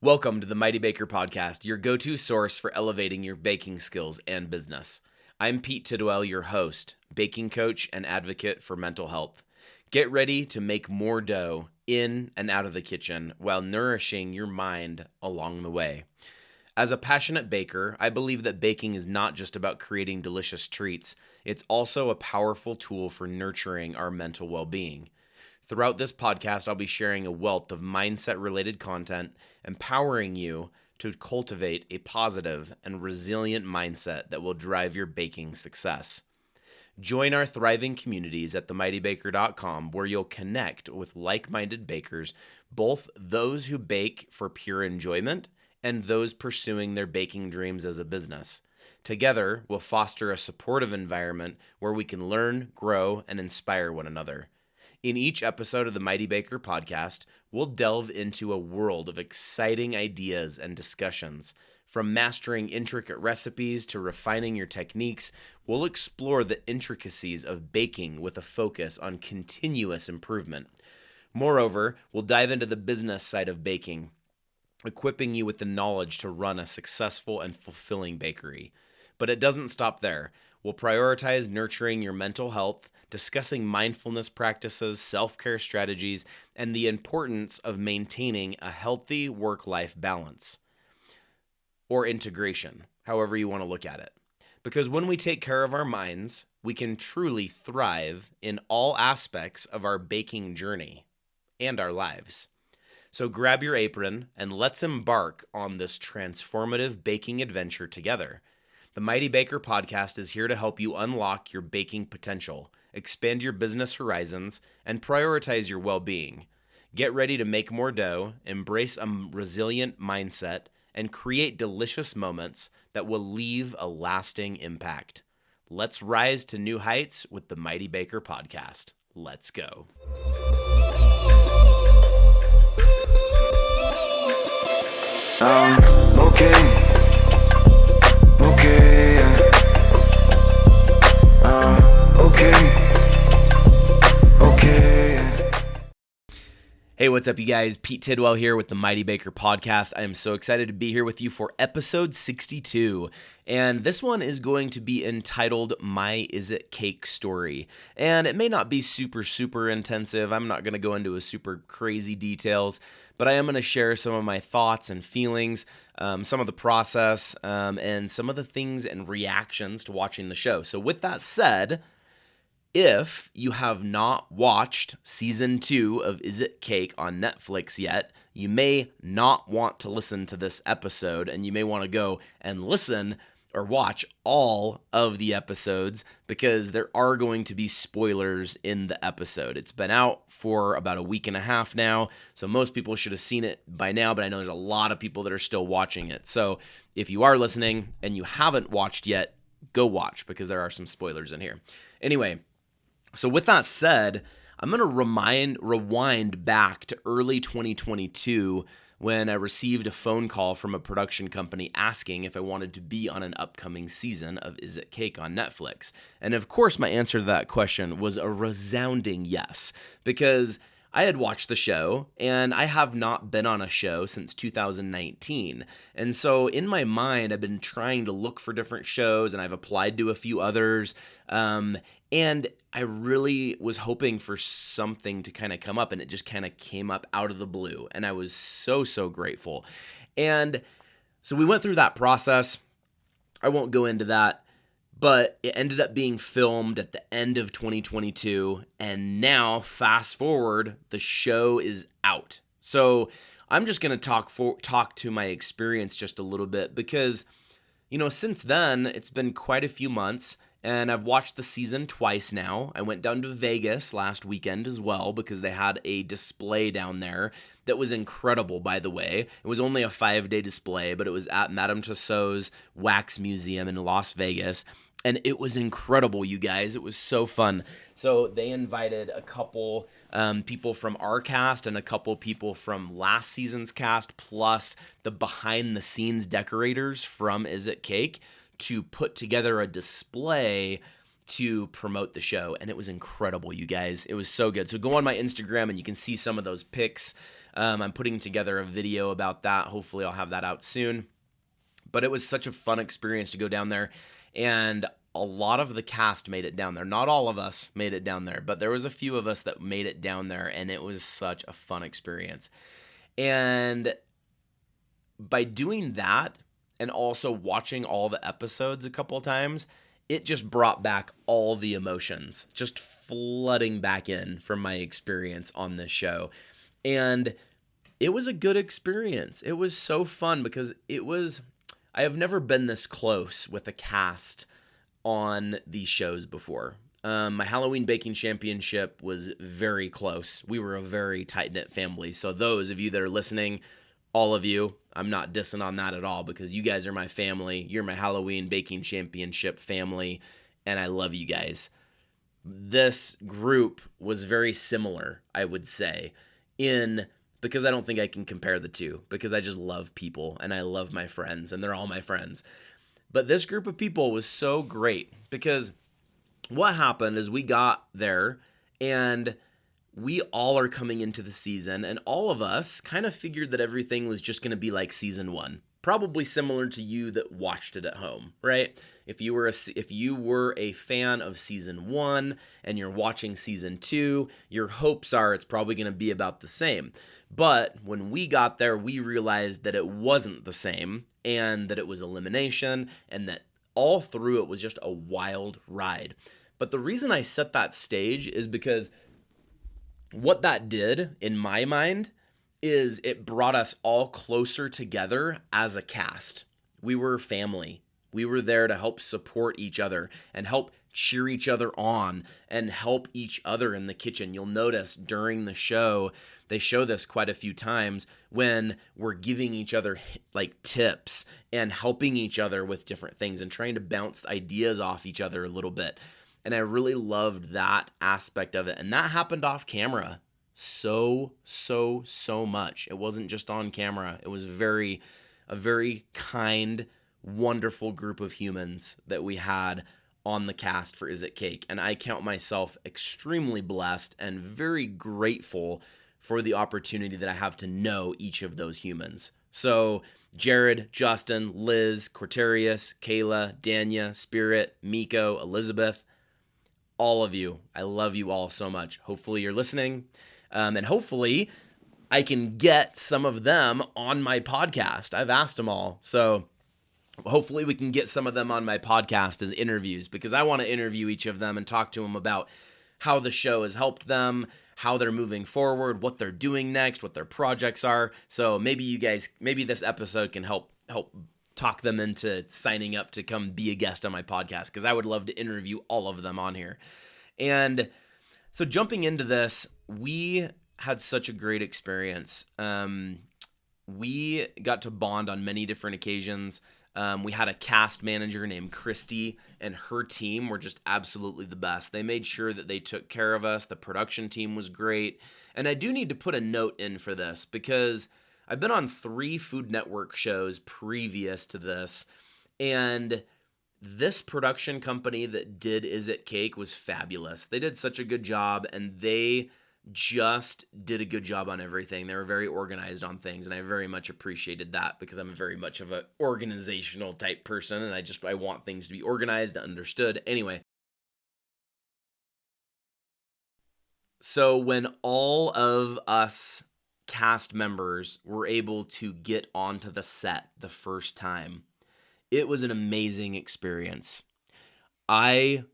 Welcome to the Mighty Baker Podcast, your go-to source for elevating your baking skills and business. I'm Pete Tidwell, your host, baking coach, and advocate for mental health. Get ready to make more dough in and out of the kitchen while nourishing your mind along the way. As a passionate baker, I believe that baking is not just about creating delicious treats, it's also a powerful tool for nurturing our mental well-being. Throughout this podcast, I'll be sharing a wealth of mindset-related content, empowering you to cultivate a positive and resilient mindset that will drive your baking success. Join our thriving communities at themightybaker.com, where you'll connect with like-minded bakers, both those who bake for pure enjoyment and those pursuing their baking dreams as a business. Together, we'll foster a supportive environment where we can learn, grow, and inspire one another. In each episode of the Mighty Baker Podcast, we'll delve into a world of exciting ideas and discussions. From mastering intricate recipes to refining your techniques, we'll explore the intricacies of baking with a focus on continuous improvement. Moreover, we'll dive into the business side of baking, equipping you with the knowledge to run a successful and fulfilling bakery. But it doesn't stop there. We'll prioritize nurturing your mental health, discussing mindfulness practices, self-care strategies, and the importance of maintaining a healthy work-life balance or integration, however you want to look at it. Because when we take care of our minds, we can truly thrive in all aspects of our baking journey and our lives. So grab your apron and let's embark on this transformative baking adventure together. The Mighty Baker Podcast is here to help you unlock your baking potential, expand your business horizons, and prioritize your well-being. Get ready to make more dough, embrace a resilient mindset, and create delicious moments that will leave a lasting impact. Let's rise to new heights with the Mighty Baker Podcast. Let's go. Okay. Hey, what's up, you guys? Pete Tidwell here with the Mighty Baker Podcast. I am so excited to be here with you for episode 62. And this one is going to be entitled My Is It Cake Story. And it may not be super intensive. I'm not going to go into a super crazy details, but I am going to share some of my thoughts and feelings, some of the process, and some of the things and reactions to watching the show. So with that said, if you have not watched season 2 of Is It Cake on Netflix yet, you may not want to listen to this episode, and you may want to go and listen or watch all of the episodes because there are going to be spoilers in the episode. It's been out for about a week and a half now, so most people should have seen it by now, but I know there's a lot of people that are still watching it. So if you are listening and you haven't watched yet, go watch because there are some spoilers in here. Anyway, so with that said, I'm going to rewind back to early 2022 when I received a phone call from a production company asking if I wanted to be on an upcoming season of Is It Cake on Netflix. And of course, my answer to that question was a resounding yes, because I had watched the show, and I have not been on a show since 2019. And so in my mind, I've been trying to look for different shows, and I've applied to a few others. And I really was hoping for something to kind of come up, and it just kind of came up out of the blue. And I was so grateful. And so we went through that process. I won't go into that. But it ended up being filmed at the end of 2022, and now, fast forward, the show is out. So I'm just going to talk to my experience just a little bit because, since then, it's been quite a few months, and I've watched the season twice now. I went down to Vegas last weekend as well because they had a display down there that was incredible, by the way. It was only a 5-day display, but it was at Madame Tussauds Wax Museum in Las Vegas. And it was incredible, you guys. It was so fun. So they invited a couple people from our cast and a couple people from last season's cast, plus the behind-the-scenes decorators from Is It Cake, to put together a display to promote the show. And it was incredible, you guys. It was so good. So go on my Instagram and you can see some of those pics. I'm putting together a video about that. Hopefully I'll have that out soon. But it was such a fun experience to go down there, and a lot of the cast made it down there. Not all of us made it down there, but there was a few of us that made it down there, and it was such a fun experience. And by doing that and also watching all the episodes a couple of times, it just brought back all the emotions, just flooding back in from my experience on this show. And it was a good experience. It was so fun because I have never been this close with a cast on these shows before. My Halloween Baking Championship was very close. We were a very tight-knit family. So those of you that are listening, all of you, I'm not dissing on that at all because you guys are my family. You're my Halloween Baking Championship family, and I love you guys. This group was very similar, I would say, because I don't think I can compare the two, because I just love people and I love my friends and they're all my friends. But this group of people was so great because what happened is we got there and we all are coming into the season, and all of us kind of figured that everything was just going to be like season 1. Probably similar to you that watched it at home, right? If you were a fan of season 1 and you're watching season 2, your hopes are it's probably going to be about the same. But when we got there, we realized that it wasn't the same and that it was elimination and that all through it was just a wild ride. But the reason I set that stage is because what that did, in my mind, is it brought us all closer together as a cast. We were family. We were there to help support each other and help cheer each other on and help each other in the kitchen. You'll notice during the show, they show this quite a few times when we're giving each other like tips and helping each other with different things and trying to bounce ideas off each other a little bit. And I really loved that aspect of it. And that happened off camera so much. It wasn't just on camera. It was a very kind, wonderful group of humans that we had on the cast for Is It Cake. And I count myself extremely blessed and very grateful for the opportunity that I have to know each of those humans. So Jared, Justin, Liz, Corterius, Kayla, Danya, Spirit, Miko, Elizabeth, all of you. I love you all so much. Hopefully you're listening. And hopefully I can get some of them on my podcast. I've asked them all. So hopefully we can get some of them on my podcast as interviews, because I want to interview each of them and talk to them about how the show has helped them, how they're moving forward, what they're doing next, what their projects are. So maybe this episode can help talk them into signing up to come be a guest on my podcast, because I would love to interview all of them on here. And so jumping into this, we had such a great experience. We got to bond on many different occasions. We had a cast manager named Christy, and her team were just absolutely the best. They made sure that they took care of us. The production team was great. And I do need to put a note in for this, because I've been on 3 Food Network shows previous to this, and this production company that did Is It Cake was fabulous. They did such a good job, and they just did a good job on everything. They were very organized on things, and I very much appreciated that, because I'm very much of an organizational type person, and I want things to be organized and understood. Anyway, so when all of us cast members were able to get onto the set the first time, it was an amazing experience. I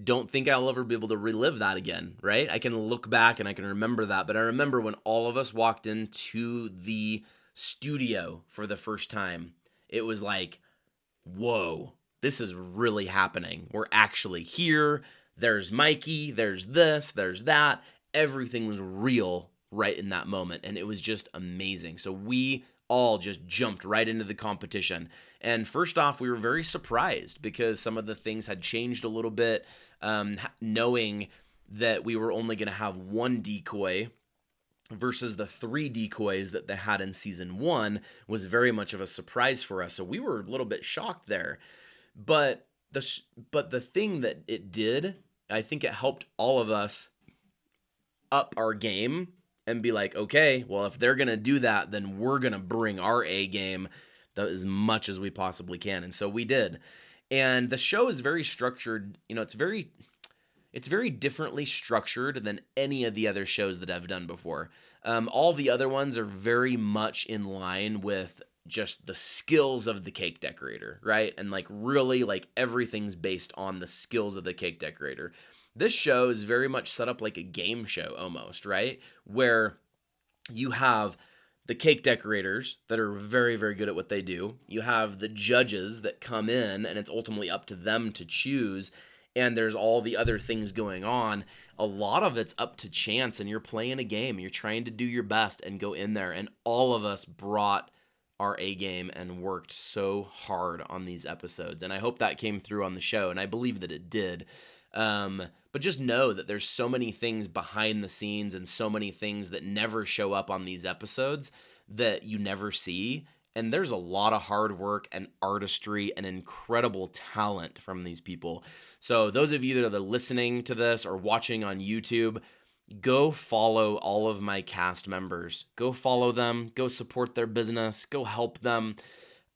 don't think I'll ever be able to relive that again, right? I can look back and I can remember that, but I remember when all of us walked into the studio for the first time, it was like, whoa, this is really happening. We're actually here. There's Mikey, there's this, there's that. Everything was real right in that moment, and it was just amazing. So we all just jumped right into the competition. And first off, we were very surprised because some of the things had changed a little bit. Knowing that we were only going to have 1 decoy versus the 3 decoys that they had in season 1 was very much of a surprise for us. So we were a little bit shocked there. But the thing that it did, I think it helped all of us up our game and be like, okay, well, if they're going to do that, then we're going to bring our A game as much as we possibly can. And so we did. And the show is very structured. It's very differently structured than any of the other shows that I've done before. All the other ones are very much in line with just the skills of the cake decorator, right? And like really like everything's based on the skills of the cake decorator. This show is very much set up like a game show almost, right? Where you have the cake decorators that are very, very good at what they do. You have the judges that come in, and it's ultimately up to them to choose. And there's all the other things going on. A lot of it's up to chance, and you're playing a game. You're trying to do your best and go in there. And all of us brought our A game and worked so hard on these episodes. And I hope that came through on the show, and I believe that it did. But just know that there's so many things behind the scenes and so many things that never show up on these episodes that you never see. And there's a lot of hard work and artistry and incredible talent from these people. So those of you that are listening to this or watching on YouTube, go follow all of my cast members. Go follow them. Go support their business. Go help them.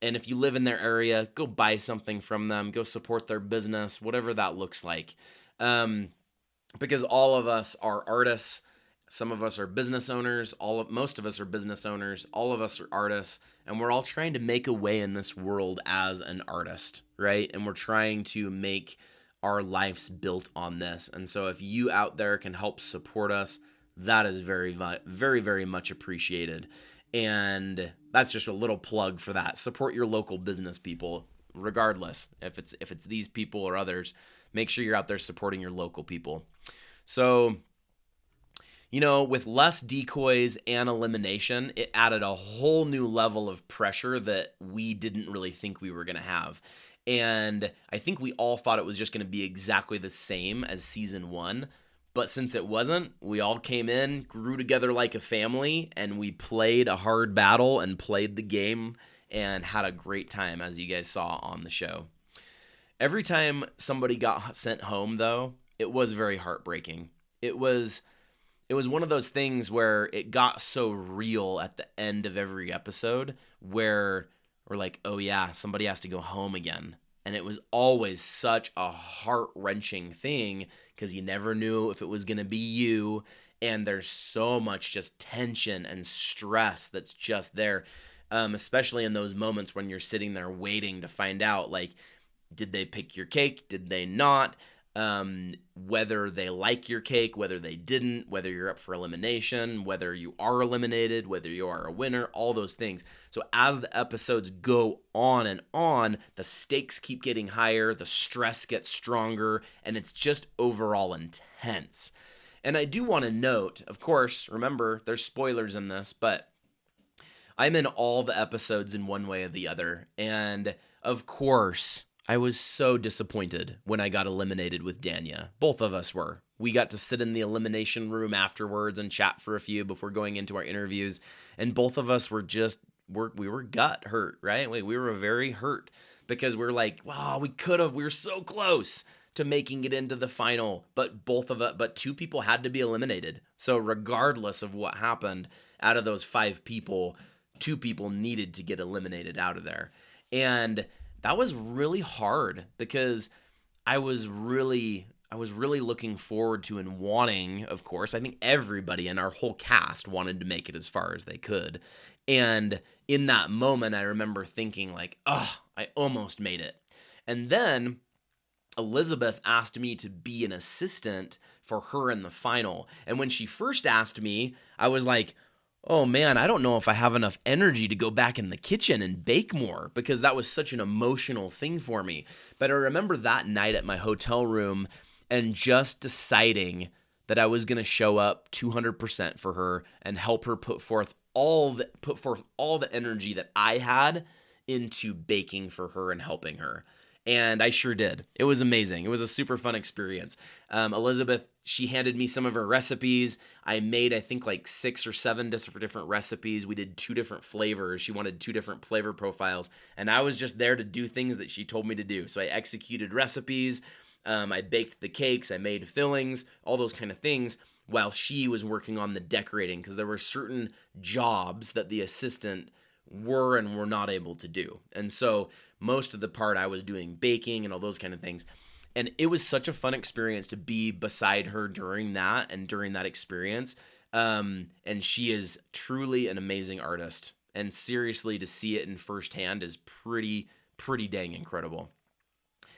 And if you live in their area, go buy something from them. Go support their business, whatever that looks like. Because all of us are artists. Some of us are business owners. Most of us are business owners. All of us are artists. And we're all trying to make a way in this world as an artist, right? And we're trying to make our lives built on this. And so if you out there can help support us, that is very, very, very much appreciated. And that's just a little plug for that. Support your local business people, regardless if it's these people or others. Make sure you're out there supporting your local people. So, with less decoys and elimination, it added a whole new level of pressure that we didn't really think we were going to have. And I think we all thought it was just going to be exactly the same as season 1. But since it wasn't, we all came in, grew together like a family, and we played a hard battle and played the game and had a great time, as you guys saw on the show. Every time somebody got sent home, though, it was very heartbreaking. It was one of those things where it got so real at the end of every episode where we're like, oh yeah, somebody has to go home again. And it was always such a heart-wrenching thing because you never knew if it was going to be you. And there's so much just tension and stress that's just there, especially in those moments when you're sitting there waiting to find out, like, did they pick your cake? Did they not? Whether they like your cake, whether they didn't, whether you're up for elimination, whether you are eliminated, whether you are a winner, all those things. So as the episodes go on and on, the stakes keep getting higher, the stress gets stronger, and it's just overall intense. And I do want to note, of course, remember, there's spoilers in this, but I'm in all the episodes in one way or the other. And of course, I was so disappointed when I got eliminated with Danya. Both of us were. We got to sit in the elimination room afterwards and chat for a few before going into our interviews. And both of us were we were gut hurt, right? We were very hurt because we're like, wow, we were so close to making it into the final. But two people had to be eliminated. So regardless of what happened, out of those 5 people, 2 people needed to get eliminated out of there. And that was really hard because I was really looking forward to and wanting, of course, I think everybody in our whole cast wanted to make it as far as they could. And in that moment, I remember thinking like, oh, I almost made it. And then Elizabeth asked me to be an assistant for her in the final. And when she first asked me, I was like, oh man, I don't know if I have enough energy to go back in the kitchen and bake more because that was such an emotional thing for me. But I remember that night at my hotel room and just deciding that I was going to show up 200% for her and help her put forth all the energy that I had into baking for her and helping her. And I sure did. It was amazing. It was a super fun experience. Elizabeth, she handed me some of her recipes. I made, I think, like 6 or 7 different recipes. We did 2 different flavors. She wanted 2 different flavor profiles. And I was just there to do things that she told me to do. So I executed recipes. I baked the cakes. I made fillings, all those kind of things. while she was working on the decorating, because there were certain jobs that the assistant were and were not able to do. And so most of the part I was doing baking and all those kind of things. And it was such a fun experience to be beside her during that experience. And she is truly an amazing artist. And seriously, to see it in firsthand is pretty dang incredible.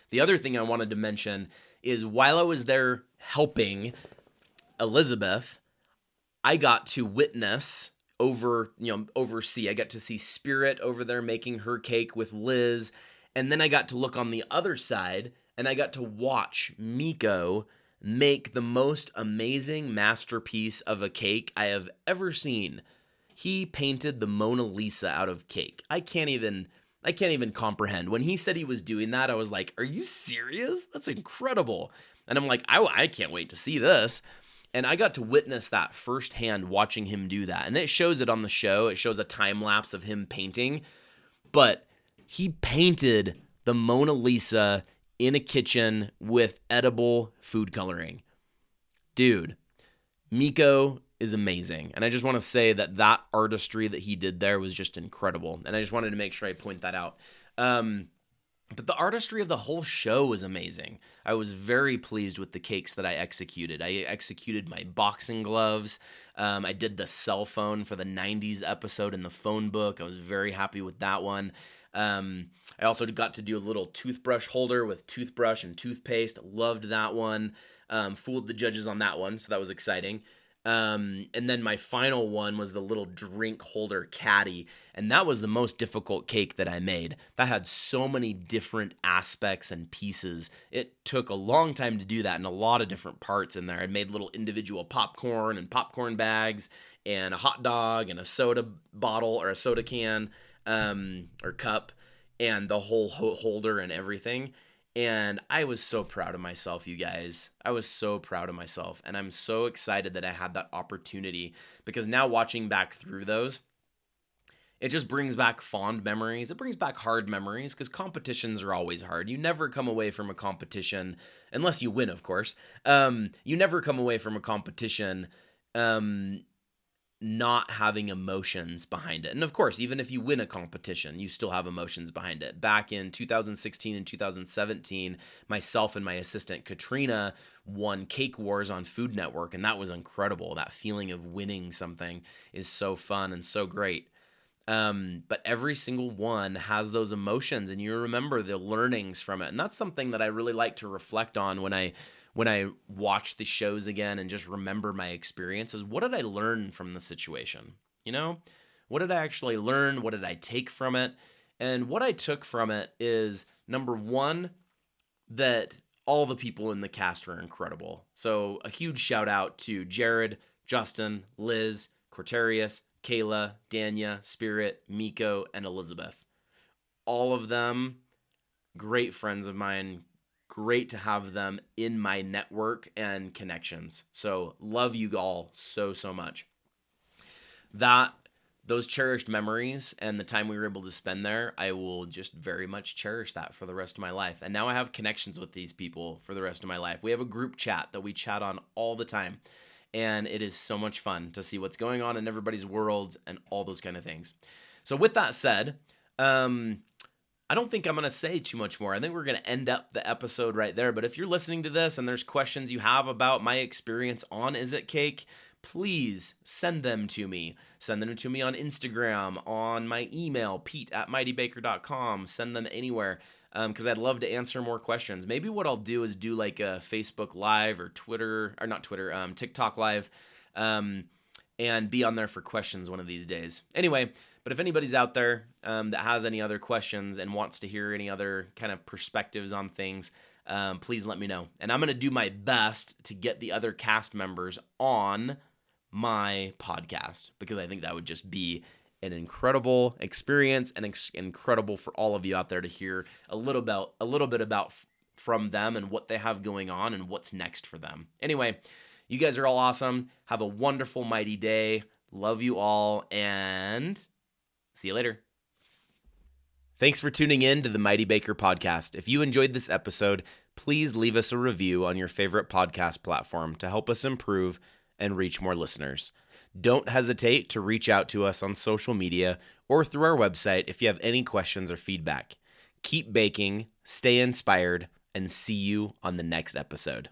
The other thing I wanted to mention is while I was there helping Elizabeth, I got to witness oversee. I got to see Spirit over there making her cake with Liz. And then I got to look on the other side and I got to watch Miko make the most amazing masterpiece of a cake I have ever seen. He painted the Mona Lisa out of cake. I can't even comprehend. When he said he was doing that, I was like, are you serious? That's incredible. And I'm like, I can't wait to see this. And I got to witness that firsthand watching him do that. And it shows it on the show. It shows a time lapse of him painting. But he painted the Mona Lisa in a kitchen with edible food coloring. Dude, Miko is amazing. And I just want to say that artistry that he did there was just incredible. And I just wanted to make sure I point that out. But the artistry of the whole show was amazing. I was very pleased with the cakes that I executed. I executed my boxing gloves. I did the cell phone for the 90s episode in the phone book. I was very happy with that one. I also got to do a little toothbrush holder with toothbrush and toothpaste. Loved that one. Fooled the judges on that one, so that was exciting. And then my final one was the little drink holder caddy, and that was the most difficult cake that I made. That had so many different aspects and pieces. It took a long time to do that and a lot of different parts in there. I made little individual popcorn and popcorn bags and a hot dog and a soda bottle or a soda can or cup and the whole holder and everything. And I was so proud of myself, you guys. I was so proud of myself. And I'm so excited that I had that opportunity because now watching back through those, it just brings back fond memories. It brings back hard memories because competitions are always hard. You never come away from a competition, unless you win, of course. You never come away from a competition not having emotions behind it. And of course, even if you win a competition, you still have emotions behind it. Back in 2016 and 2017, myself and my assistant Katrina won Cake Wars on Food Network, and that was incredible. That feeling of winning something is so fun and so great. But every single one has those emotions, and you remember the learnings from it. And that's something that I really like to reflect on when I watch the shows again and just remember my experiences. What did I learn from the situation? What did I actually learn? What did I take from it? And what I took from it is, number one, that all the people in the cast were incredible. So a huge shout out to Jared, Justin, Liz, Corterius, Kayla, Danya, Spirit, Miko, and Elizabeth. All of them great friends of mine. Great to have them in my network and connections. So love you all so much. Those cherished memories and the time we were able to spend there, I will just very much cherish that for the rest of my life. And now I have connections with these people for the rest of my life. We have a group chat that we chat on all the time. And it is so much fun to see what's going on in everybody's worlds and all those kind of things. So with that said, I don't think I'm going to say too much more. I think we're going to end up the episode right there. But if you're listening to this and there's questions you have about my experience on Is It Cake, please send them to me. Send them to me on Instagram, on my email, pete@mightybaker.com. Send them anywhere because I'd love to answer more questions. Maybe what I'll do is do like a Facebook Live or TikTok Live and be on there for questions one of these days. Anyway, but if anybody's out there that has any other questions and wants to hear any other kind of perspectives on things, please let me know. And I'm going to do my best to get the other cast members on my podcast because I think that would just be an incredible experience and incredible for all of you out there to hear a little bit about from them and what they have going on and what's next for them. Anyway, you guys are all awesome. Have a wonderful, mighty day. Love you all, and see you later. Thanks for tuning in to the Mighty Baker podcast. If you enjoyed this episode, please leave us a review on your favorite podcast platform to help us improve and reach more listeners. Don't hesitate to reach out to us on social media or through our website if you have any questions or feedback. Keep baking, stay inspired, and see you on the next episode.